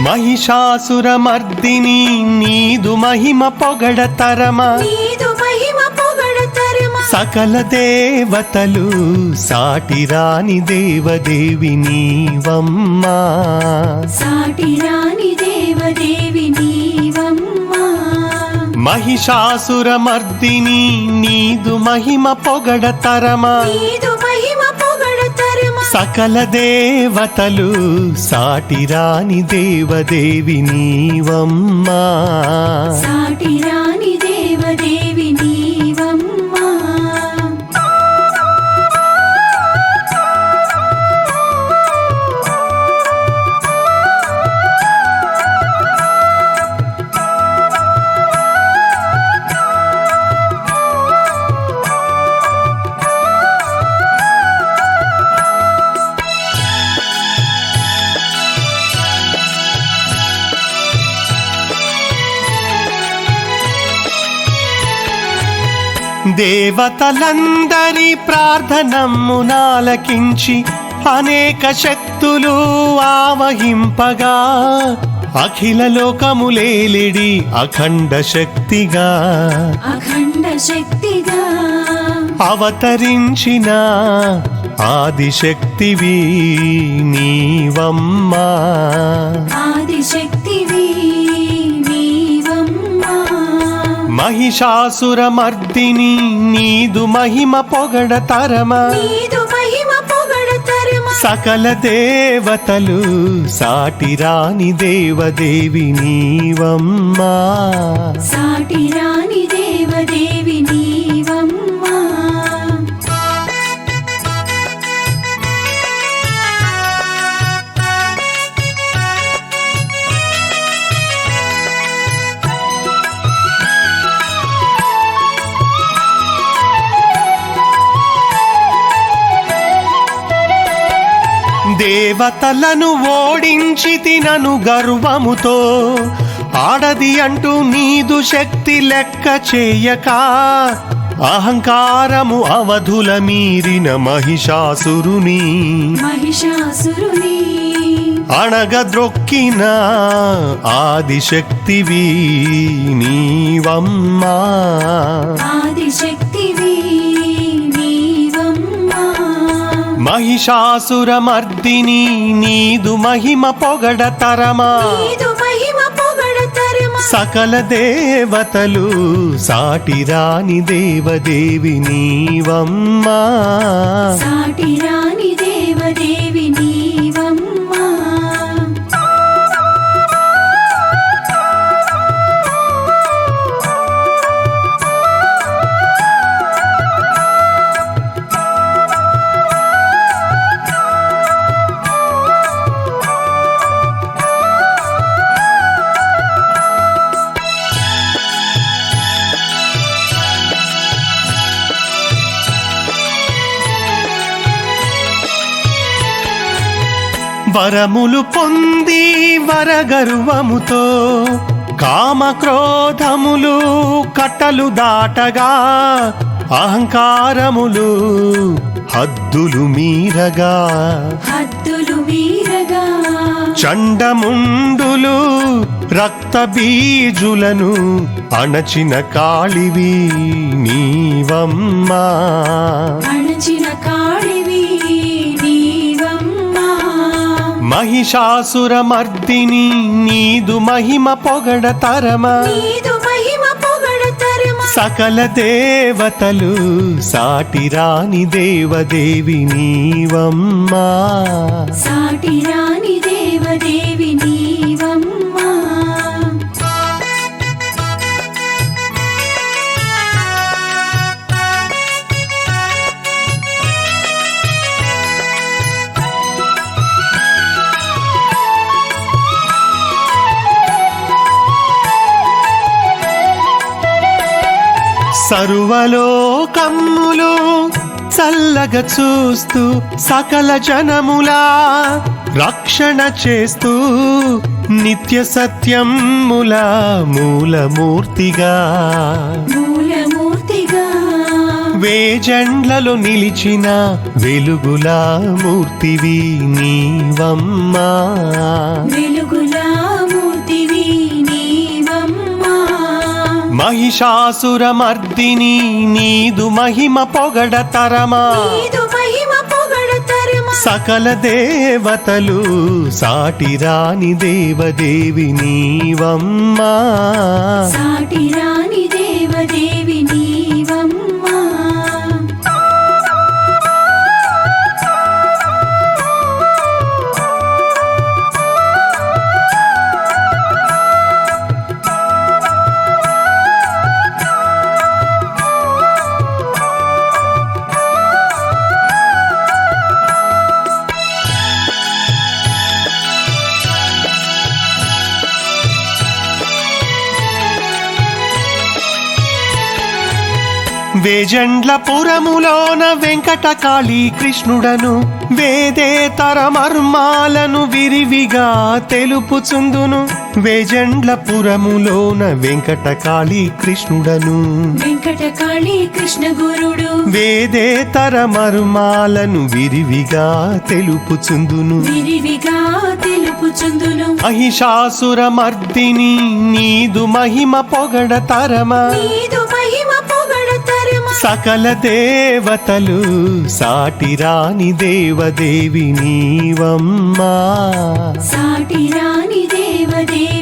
మహిషాసురమర్దిని నీదు మహిమ పొగడతరమా సకల దేవతలు సాటిరాని దేవదేవి నీవమ్మా మహిషాసురమర్దిని నీదు మహిమ పొగడతరమా సకల దేవతలు సాటిరాని దేవదేవి నీవమ్మా దేవతలందరి ప్రార్థనమ్మునాలకించి అనేక శక్తులు ఆవహింపగా అఖిల లోకములేలిడి అఖండ శక్తిగా అవతరించిన ఆదిశక్తివి నీవమ్మా మహిషాసురమర్దిని నీదు మహిమ పొగడతరమా సకల దేవతలు సాటిరాని దేవదేవి నీవమ్మా దేవతలను ఓడించి తినను గర్వముతో ఆడది అంటూ నీదు శక్తి లెక్క చేయక అహంకారము అవధుల మీరిన మహిషాసురుని అణగద్రొక్కిన ఆదిశక్తివి నీవమ్మా మహిషాసురమర్దిని నీదు మహిమ పొగడతరమా సకల దేవతలు సాటిరాని దేవదేవి నీవమ్మా వరములు పొంది వరగర్వముతో కామక్రోధములు కట్టలు దాటగా అహంకారములు హద్దులు మీరగా చండముండులు రక్త బీజులను అణచిన కాళివి నీవమ్మా మహిషాసురమర్దిని నీదు మహిమ పొగడతరమా సకల దేవతలు సాటిరాని దేవదేవి నీవమ్మా సర్వలోకములు చల్లగా చూస్తూ సకల జనములా రక్షణ చేస్తూ నిత్య సత్యముల మూలమూర్తిగా వేజండ్లలో నిలిచిన వెలుగులా మూర్తివి నీవమ్మా వెలుగులా మూర్తివి నీవమ్మా. మహిషాసురమర్దిని నీదు మహిమ పొగడతరమా. నీదు మహిమ పొగడతరమా. సకల దేవతలు సాటిరాని దేవదేవి నీవమ్మా. సాటిరాని దేవదేవి నీవమ్మా. వేజండ్లపురములోన వెంకటకాళీ కృష్ణుడను వేదేతర మర్మాలను విరివిగా తెలుపుచుందును. వేజండ్లపురములోన వెంకటకాళీ కృష్ణుడను వెంకటకాళీ కృష్ణ గురుడు వేదేతర మర్మాలను విరివిగా తెలుపుచుందును. విరివిగా తెలుపుచుందును. మహిషాసురమర్దిని నీదు మహిమ పొగడతరమా. నీదు మహిమ పొగడతరమా. సకల దేవతలు సాటిరాని దేవదేవి నీవమ్మా. సాటిరాని దేవదేవి